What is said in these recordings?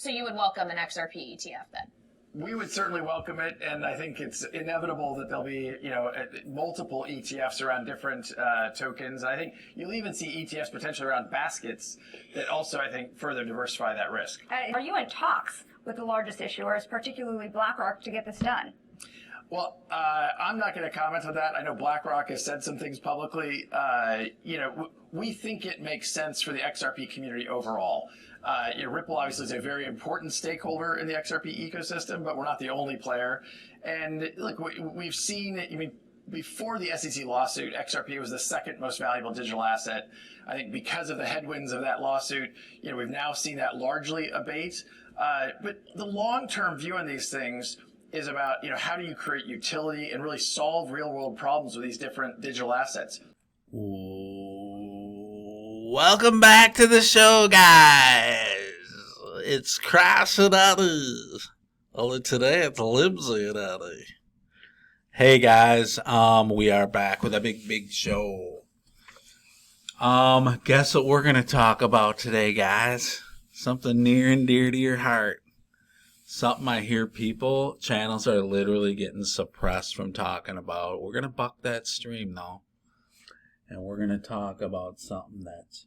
So you would welcome an XRP ETF then? We would certainly welcome it, and I think it's inevitable that there'll be, multiple ETFs around different tokens. I think you'll even see ETFs potentially around baskets that also, I think, further diversify that risk. Are you in talks with the largest issuers, particularly BlackRock, to get this done? Well, I'm not going to comment on that. I know BlackRock has said some things publicly. We think it makes sense for the XRP community overall. Ripple obviously is a very important stakeholder in the XRP ecosystem, but we're not the only player. And look, we've seen, before the SEC lawsuit, XRP was the second most valuable digital asset. I think because of the headwinds of that lawsuit, we've now seen that largely abate. But the long-term view on these things is about, how do you create utility and really solve real-world problems with these different digital assets? Welcome back to the show, guys. It's Crash and Edy. Only today it's Limsey and Edy. Hey guys, we are back with a big show. Guess what we're gonna talk about today, guys? Something near and dear to your heart. Something I hear channels are literally getting suppressed from talking about. We're gonna buck that stream though. And we're going to talk about something that's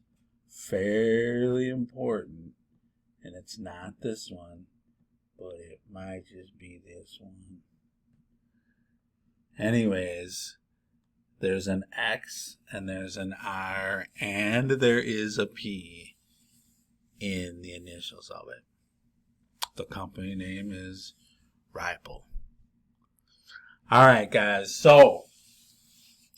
fairly important. And it's not this one, but it might just be this one. Anyways, there's an X and there's an R and there is a P in the initials of it. The company name is Ripple. All right, guys. So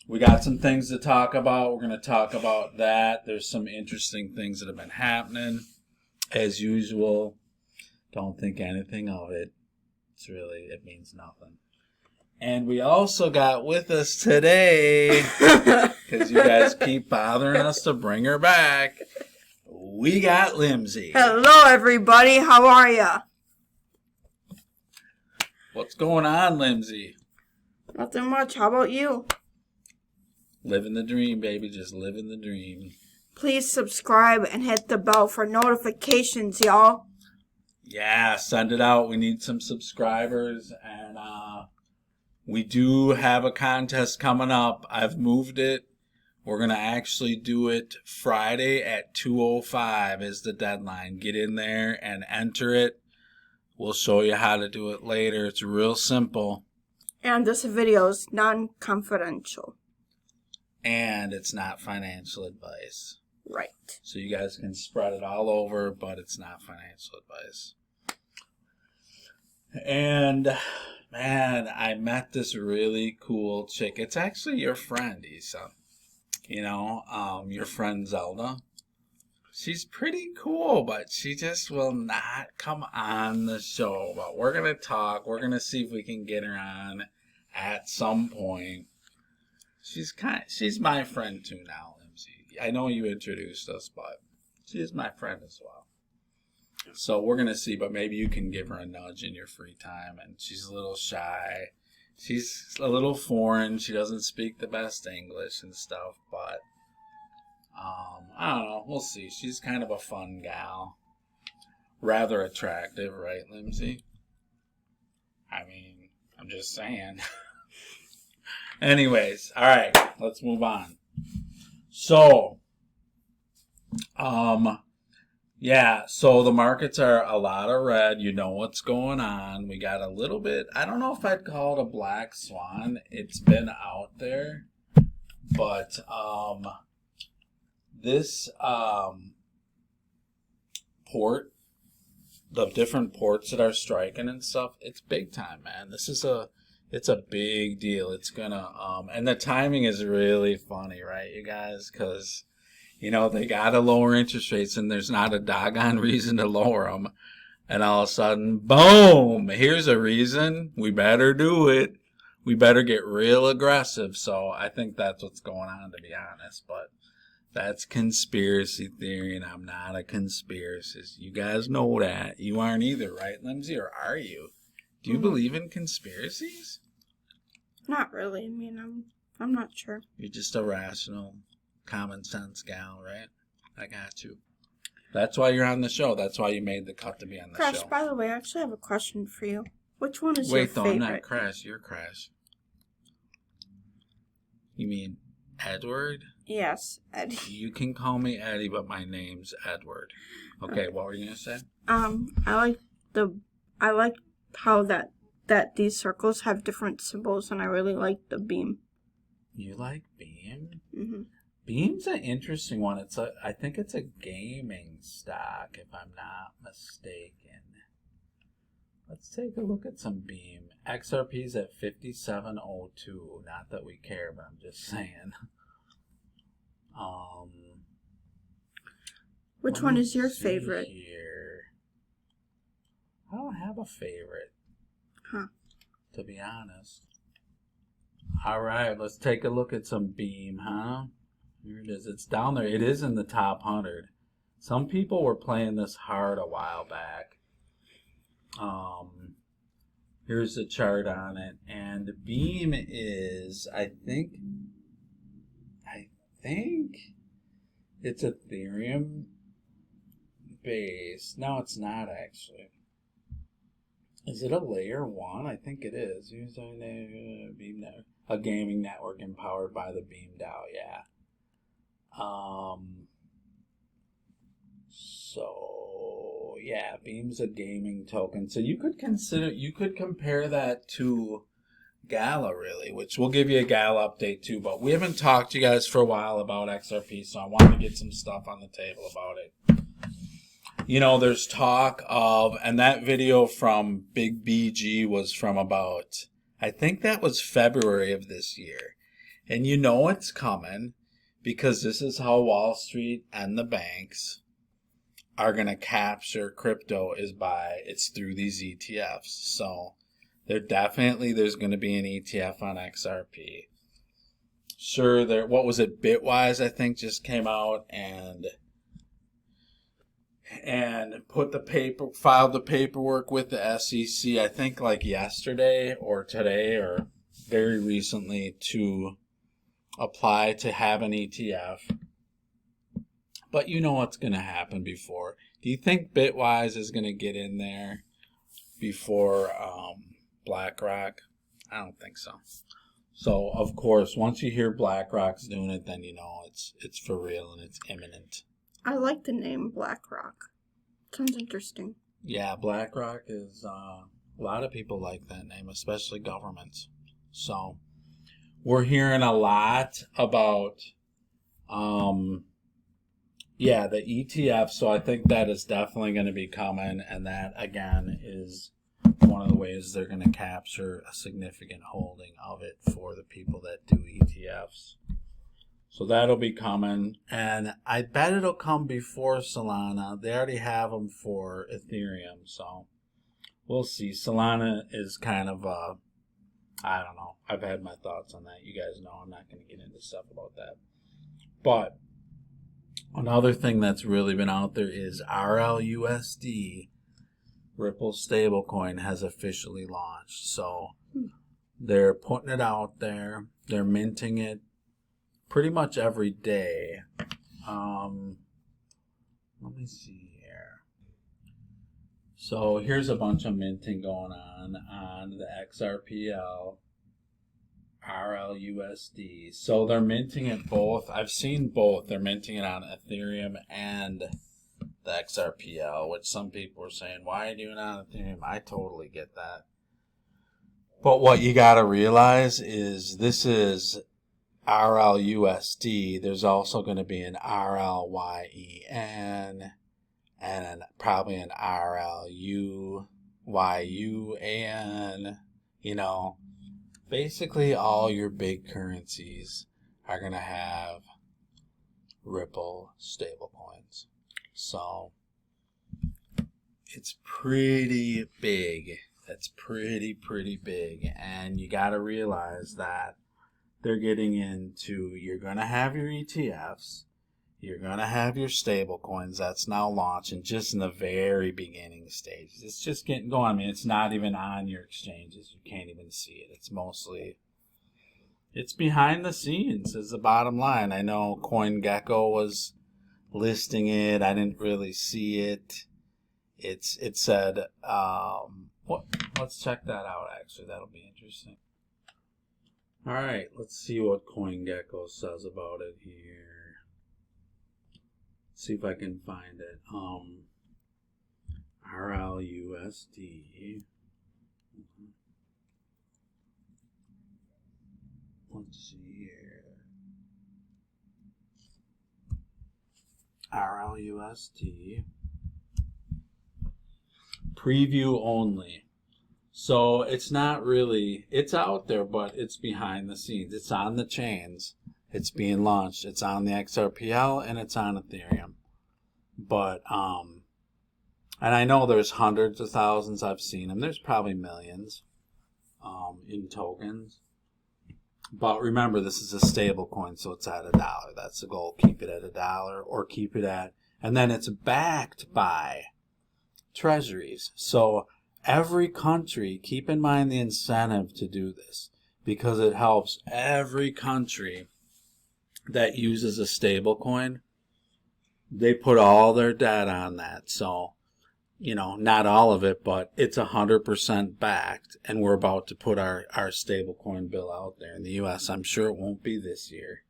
we got some things to talk about. We're going to talk about that. There's some interesting things that have been happening. As usual, don't think anything of it. It means nothing. And we also got with us today, because you guys keep bothering us to bring her back, we got Limsey. Hello, everybody. How are ya? What's going on, Limsey? Nothing much. How about you? Living the dream, baby. Just living the dream. Please subscribe and hit the bell for notifications, y'all. Yeah, send it out. We need some subscribers. And we do have a contest coming up. I've moved it. We're going to actually do it Friday at 2:05 is the deadline. Get in there and enter it. We'll show you how to do it later. It's real simple. And this video is non-confidential. And it's not financial advice. Right. So you guys can spread it all over, but it's not financial advice. And, man, I met this really cool chick. It's actually your friend, Isa. Your friend Zelda. She's pretty cool, but she just will not come on the show. But we're going to talk. We're going to see if we can get her on at some point. She's my friend too now, Limsey. I know you introduced us, but she's my friend as well. So we're going to see, but maybe you can give her a nudge in your free time. And she's a little shy. She's a little foreign. She doesn't speak the best English and stuff, but I don't know. We'll see. She's kind of a fun gal. Rather attractive, right, Limsey? I mean, I'm just saying. Anyways, all right, let's move on. So, so the markets are a lot of red. You know what's going on. We got a little bit, I don't know if I'd call it a black swan. It's been out there, but this port, the different ports that are striking and stuff, it's big time, man. It's a big deal. It's gonna, and the timing is really funny, right, you guys? Because, they gotta lower interest rates and there's not a doggone reason to lower them. And all of a sudden, boom, here's a reason. We better do it. We better get real aggressive. So I think that's what's going on, to be honest. But that's conspiracy theory, and I'm not a conspiracist. You guys know that. You aren't either, right, Limsey? Or are you? Do you believe in conspiracies? Not really. I mean, I'm not sure. You're just a rational, common sense gal, right? I got you. That's why you're on the show. That's why you made the cut to be on the Crash, show. by the way, I actually have a question for you. Which one is Wait, your though, favorite? I'm not Crash. You're Crash. You mean Edward? Yes, Edy. You can call me Edy, but my name's Edward. Okay, what were you gonna say? I like how that these circles have different symbols, and I really like the beam. You like Beam? Mm-hmm. Beam's an interesting one. I think it's a gaming stock, if I'm not mistaken. Let's take a look at some Beam. XRP's at 5702. Not that we care, but I'm just saying. Which one is your favorite? Here. I don't have a favorite. Huh. To be honest. Alright, let's take a look at some Beam, huh? Here it is. It's down there. It is in the top 100. Some people were playing this hard a while back. Here's the chart on it. And Beam is, I think it's Ethereum based. No, it's not actually. Is it a layer 1? I think it is. Beam network. A gaming network empowered by the Beam DAO, yeah. So yeah, Beam's a gaming token. So you could compare that to Gala, really, which we'll give you a Gala update too. But we haven't talked to you guys for a while about XRP, so I wanted to get some stuff on the table about it. You know, there's talk of, and that video from Big BG was from about, I think that was February of this year. And you know it's coming because this is how Wall Street and the banks are going to capture crypto it's through these ETFs. So there's going to be an ETF on XRP. Sure, what was it, Bitwise, I think, just came out and filed the paperwork with the SEC, I think like yesterday or today or very recently, to apply to have an ETF. But you know what's going to happen before. Do you think Bitwise is going to get in there before BlackRock? I don't think so. So, of course, once you hear BlackRock's doing it, then you know it's for real and it's imminent. I like the name BlackRock. Sounds interesting. Yeah, BlackRock is, a lot of people like that name, especially governments. So, we're hearing a lot about, the ETF. So I think that is definitely going to be coming. And that, again, is one of the ways they're going to capture a significant holding of it for the people that do ETFs. So that'll be coming, and I bet it'll come before Solana. They already have them for Ethereum, so we'll see. Solana is kind of, I don't know. I've had my thoughts on that. You guys know I'm not going to get into stuff about that. But another thing that's really been out there is RLUSD, Ripple stablecoin, has officially launched. So they're putting it out there. They're minting it pretty much every day. Let me see here. So here's a bunch of minting going on the XRPL, RLUSD. So they're minting it both. I've seen both. They're minting it on Ethereum and the XRPL, which some people are saying, why are you doing it on Ethereum? I totally get that. But what you got to realize is this is RLUSD. There's also going to be an RLYEN and probably an RLUYUAN. You know, basically all your big currencies are going to have Ripple stablecoins. So it's pretty big. That's pretty big. And you got to realize that they're getting into, you're going to have your ETFs, you're going to have your stable coins. That's now launching, just in the very beginning stages. It's just getting going. I mean, it's not even on your exchanges. You can't even see it. It's behind the scenes is the bottom line. I know CoinGecko was listing it. I didn't really see it. It said, let's check that out, actually. That'll be interesting. All right, let's see what CoinGecko says about it here. See if I can find it. RLUSD. Let's see here. RLUSD. Preview only. So it's not really, it's out there, but it's behind the scenes. It's on the chains. It's being launched. It's on the XRPL and it's on Ethereum. But, and I know there's hundreds of thousands. I've seen them. There's probably millions in tokens. But remember, this is a stable coin, so it's at $1. That's the goal. Keep it at $1 or keep it at, and then it's backed by treasuries. So every country, keep in mind the incentive to do this, because it helps every country that uses a stable coin. They put all their debt on that. So, you know, not all of it, but it's 100% backed, and we're about to put our stablecoin bill out there in the U.S. I'm sure it won't be this year,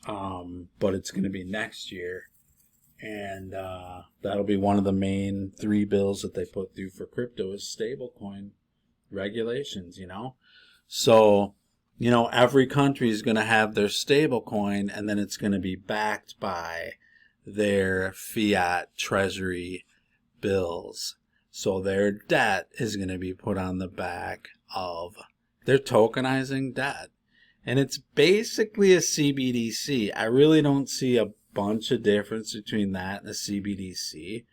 but it's going to be next year, and that'll be one of the main 3 bills that they put through for crypto is stablecoin regulations, you know. So, you know, every country is going to have their stablecoin, and then it's going to be backed by their fiat treasury bills. So their debt is going to be put on the back of their tokenizing debt. And it's basically a CBDC. I really don't see a bunch of difference between that and a CBDC.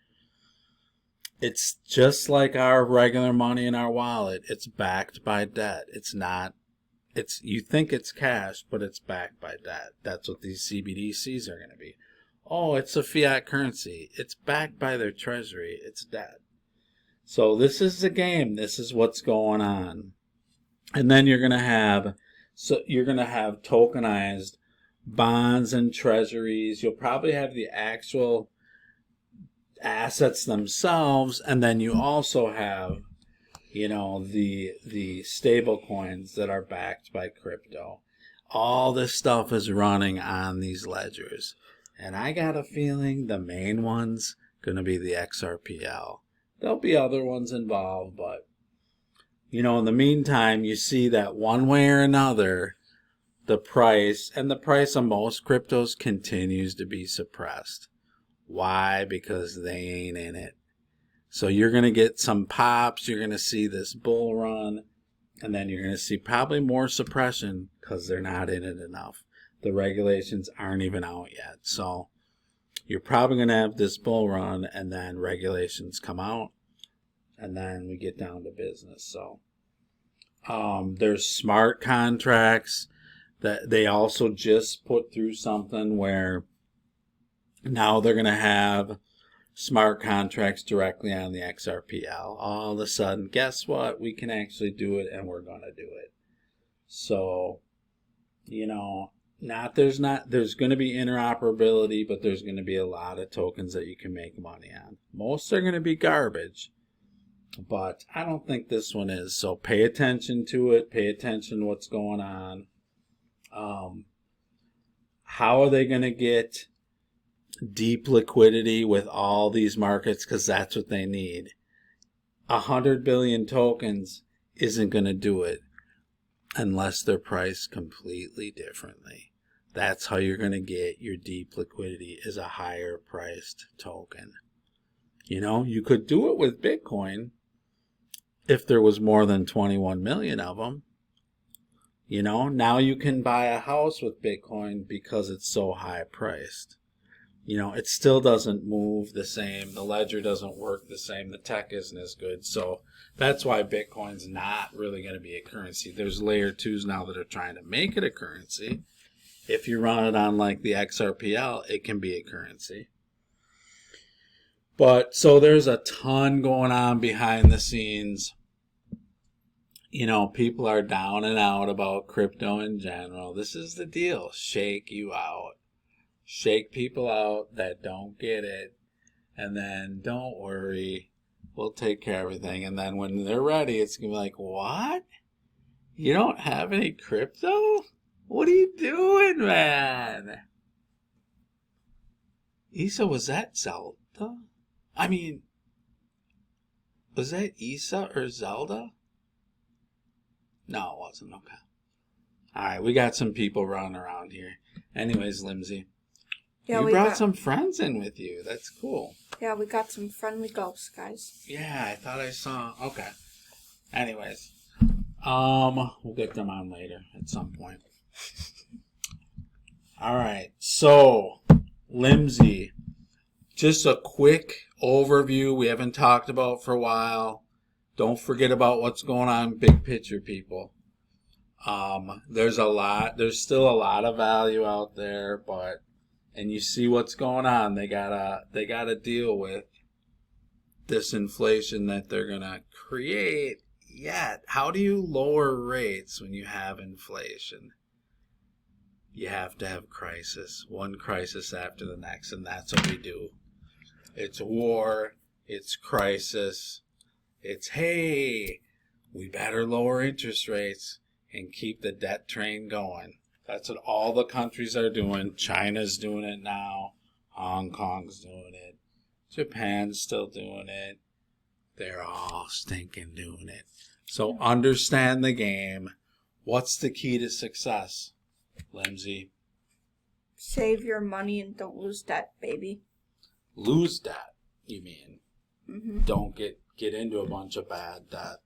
It's just like our regular money in our wallet. It's backed by debt. It's not, you think it's cash, but it's backed by debt. That's what these CBDCs are going to be. Oh, it's a fiat currency. It's backed by their treasury. It's debt. So this is the game. This is what's going on. And then you're going to have tokenized bonds and treasuries. You'll probably have the actual assets themselves, and then you also have, you know, the stable coins that are backed by crypto. All this stuff is running on these ledgers. And I got a feeling the main one's going to be the XRPL. There'll be other ones involved, but, you know, in the meantime, you see that one way or another, the price of most cryptos continues to be suppressed. Why? Because they ain't in it. So you're going to get some pops, you're going to see this bull run, and then you're going to see probably more suppression because they're not in it enough. The regulations aren't even out yet. So you're probably going to have this bull run, and then regulations come out, and then we get down to business. So there's smart contracts that they also just put through something where now they're going to have smart contracts directly on the XRPL. All of a sudden, guess what? We can actually do it, and we're going to do it. So, you know, there's going to be interoperability, but there's going to be a lot of tokens that you can make money on. Most are going to be garbage, but I don't think this one is. So pay attention to it. Pay attention to what's going on. How are they going to get deep liquidity with all these markets? Because that's what they need. 100 billion tokens isn't going to do it unless they're priced completely differently. That's how you're going to get your deep liquidity, is a higher priced token. You know, you could do it with Bitcoin if there was more than 21 million of them. You know, now you can buy a house with Bitcoin because it's so high priced. You know, it still doesn't move the same. The ledger doesn't work the same. The tech isn't as good. So that's why Bitcoin's not really going to be a currency. There's layer 2s now that are trying to make it a currency. If you run it on like the XRPL, it can be a currency. But so there's a ton going on behind the scenes. You know, people are down and out about crypto in general. This is the deal. Shake you out. shake people out that don't get it, and then don't worry, we'll take care of everything. And then when they're ready, it's going to be like, what? You don't have any crypto? What are you doing, man? Isa, was that Zelda? I mean, was that Isa or Zelda? No, it wasn't. Okay. All right, we got some people running around here. Anyways, Limsey, Yeah, you we brought got some friends in with you. That's cool. Yeah, we got some friendly ghosts, guys. Yeah, I thought I saw. Okay. Anyways, we'll get them on later at some point. All right, so Limsey, just a quick overview we haven't talked about for a while. Don't forget about what's going on big picture, people. There's still a lot of value out there, and you see what's going on. They gotta deal with this inflation that they're gonna create. Yet, how do you lower rates when you have inflation? You have to have crisis, one crisis after the next, and that's what we do. It's war, it's crisis, it's, hey, we better lower interest rates and keep the debt train going. That's what all the countries are doing. China's doing it now. Hong Kong's doing it. Japan's still doing it. They're all stinking doing it. So understand the game. What's the key to success, Limsey? Save your money and don't lose debt, baby. Lose debt, you mean? Mm-hmm. Don't get into a bunch of bad debt.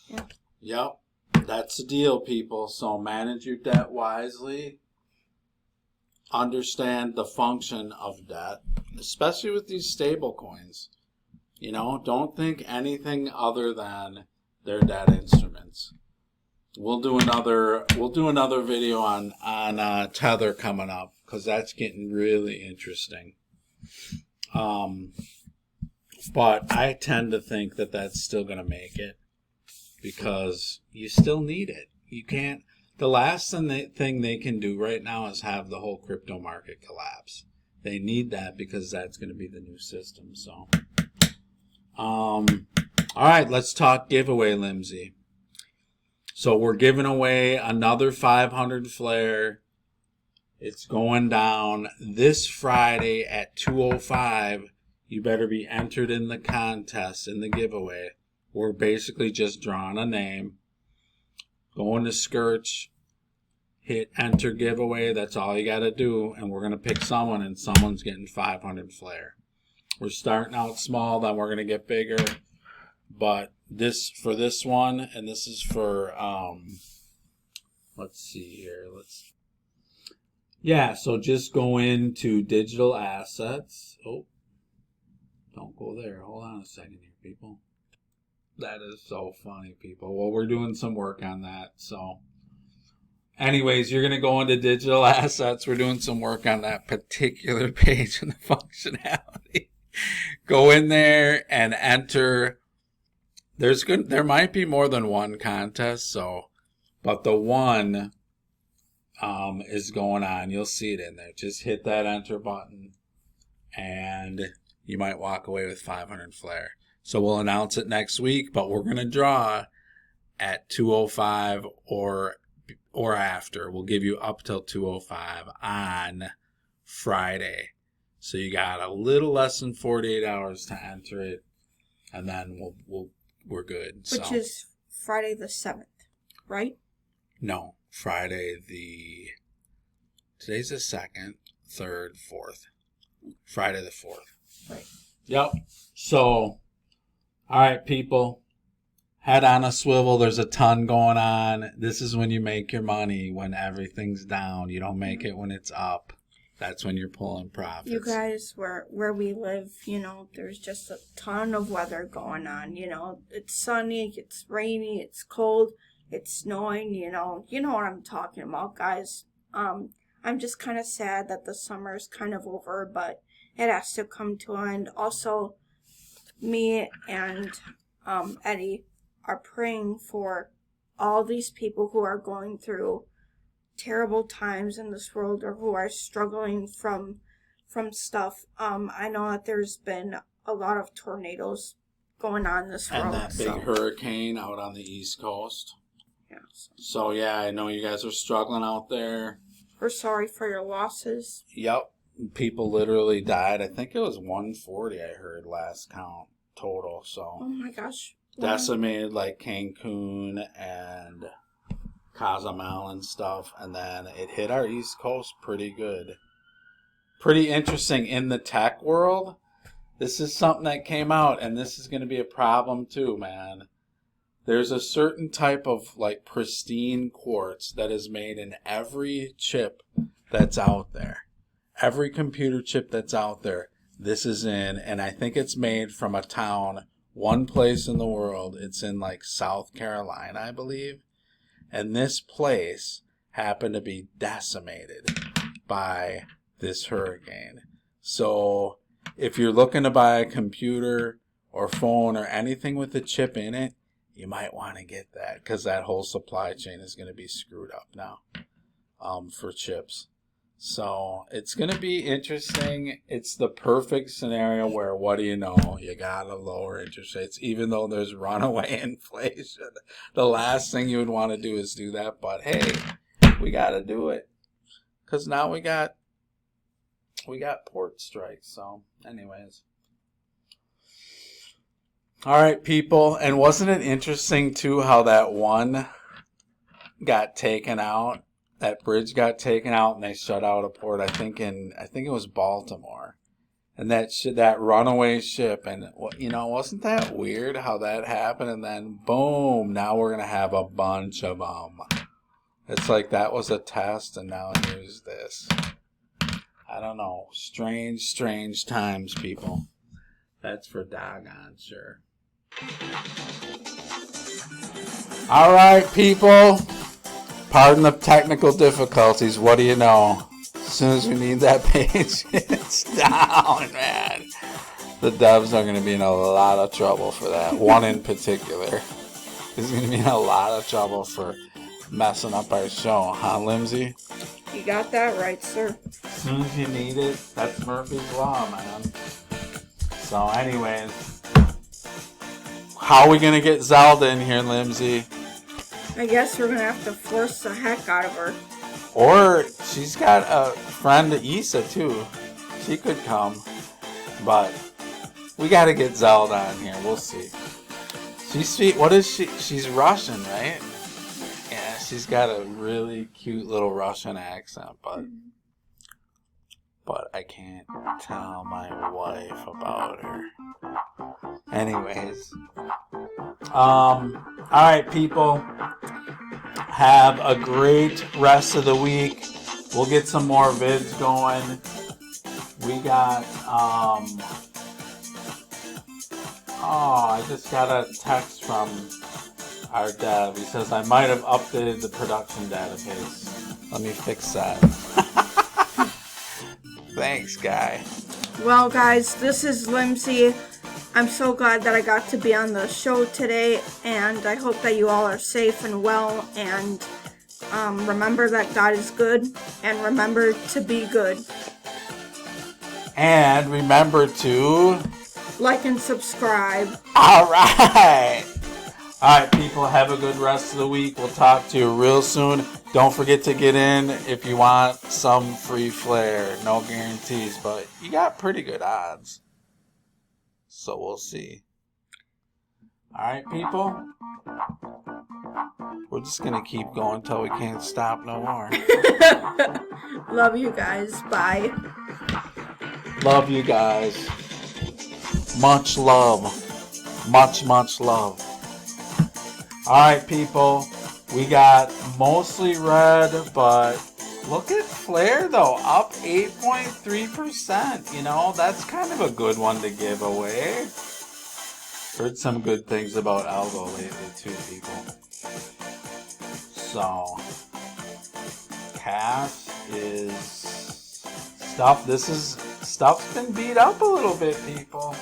Yeah. Yep, that's the deal, people. So manage your debt wisely. Understand the function of debt, especially with these stable coins. You know, don't think anything other than their debt instruments. We'll do another video on Tether coming up, because that's getting really interesting. But I tend to think that that's still going to make it, because you still need it. You can't. The last thing they can do right now is have the whole crypto market collapse. They need that because that's going to be the new system. So, all right, let's talk giveaway, Limsey. So we're giving away another 500 flare. It's going down this Friday at 2:05. You better be entered in the contest, in the giveaway. We're basically just drawing a name. Going to Skearch, hit enter giveaway. That's all you got to do. And we're going to pick someone, and someone's getting 500 flare. We're starting out small, then we're going to get bigger. But for this one, and this is for, let's see here. So just go into digital assets. Oh, don't go there. Hold on a second here, people. That is so funny, people. Well, we're doing some work on that. So anyways, you're going to go into digital assets. We're doing some work on that particular page and the functionality. Go in there and enter. There might be more than one contest, but the one is going on. You'll see it in there. Just hit that enter button, and you might walk away with 500 flare. So we'll announce it next week, but we're going to draw at 2:05 or after. We'll give you up till 2:05 on Friday. So you got a little less than 48 hours to enter it, and then we're good. Which is Friday the 7th, right? No, today's the 2nd, 3rd, 4th. Friday the 4th. Right. Yep. So, all right, people, head on a swivel. There's a ton going on. This is when you make your money, when everything's down. You don't make it when it's up. That's when you're pulling profits. You guys, where we live, there's just a ton of weather going on. It's sunny, it's rainy, it's cold, it's snowing. You know what I'm talking about, guys. I'm just kind of sad that the summer is kind of over, but it has to come to an end. Also, me and Edy are praying for all these people who are going through terrible times in this world or who are struggling from stuff. I know that there's been a lot of tornadoes going on this road. And that big hurricane out on the East Coast. Yeah. So yeah, I know you guys are struggling out there. We're sorry for your losses. Yep. People literally died. I think it was 140 I heard last count total. So Oh my gosh. decimated like Cancun and Cozumel and stuff, and then it hit our East Coast pretty good. Pretty interesting in the tech world. This is something that came out, and this is going to be a problem too, man. There's a certain type of like pristine quartz that is made in every chip that's out there. Every computer chip that's out there, this is in, and I think it's made from a town, one place in the world. It's in like South Carolina, I believe. And this place happened to be decimated by this hurricane. So if you're looking to buy a computer or phone or anything with a chip in it, you might want to get that, because that whole supply chain is going to be screwed up now for chips. So it's going to be interesting. It's the perfect scenario where, what do you know? You got to lower interest rates, even though there's runaway inflation. The last thing you would want to do is do that. But hey, we got to do it, because now we got port strikes. So anyways. All right, people. And wasn't it interesting, too, how that one got taken out? That bridge got taken out and they shut out a port, I think it was Baltimore. And that runaway ship, and wasn't that weird how that happened? And then boom, now we're going to have a bunch of them. It's like that was a test, and now here's this. I don't know. Strange times, people. That's for doggone sure. All right, people. Pardon the technical difficulties. What do you know? As soon as we need that page, it's down, man. The devs are going to be in a lot of trouble for that. One in particular is going to be in a lot of trouble for messing up our show. Huh, Limsey? You got that right, sir. As soon as you need it, that's Murphy's Law, man. So anyways, how are we going to get Zelda in here, Limsey? I guess we're going to have to force the heck out of her. Or she's got a friend, Issa, too. She could come. But we got to get Zelda in here. We'll see. She's sweet. What is she? She's Russian, right? Yeah, she's got a really cute little Russian accent. But I can't tell my wife about her. Anyways. Alright, people. Have a great rest of the week. We'll get some more vids going. We got, I just got a text from our dev. He says, I might have updated the production database. Let me fix that. Thanks, guy. Well, guys, this is Limsey. I'm so glad that I got to be on the show today, and I hope that you all are safe and well, and remember that God is good, and remember to be good. And remember to like and subscribe. All right. All right, people, have a good rest of the week. We'll talk to you real soon. Don't forget to get in if you want some free flair. No guarantees, but you got pretty good odds. So we'll see. All right, people. We're just going to keep going until we can't stop no more. Love you guys. Bye. Love you guys. Much love. Much love. All right, people. We got mostly red, but look at Flair, though. Up 8.3%. You know, that's kind of a good one to give away. Heard some good things about Algo lately, too, people. So, Cash is stuff. Stuff's been beat up a little bit, people.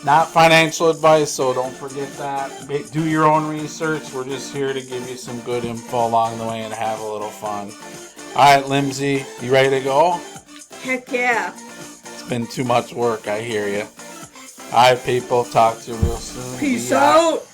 Not financial advice, so don't forget that. Do your own research. We're just here to give you some good info along the way and have a little fun. All right, Limsey, you ready to go? Heck yeah. It's been too much work, I hear you. All right, people. Talk to you real soon. Peace out.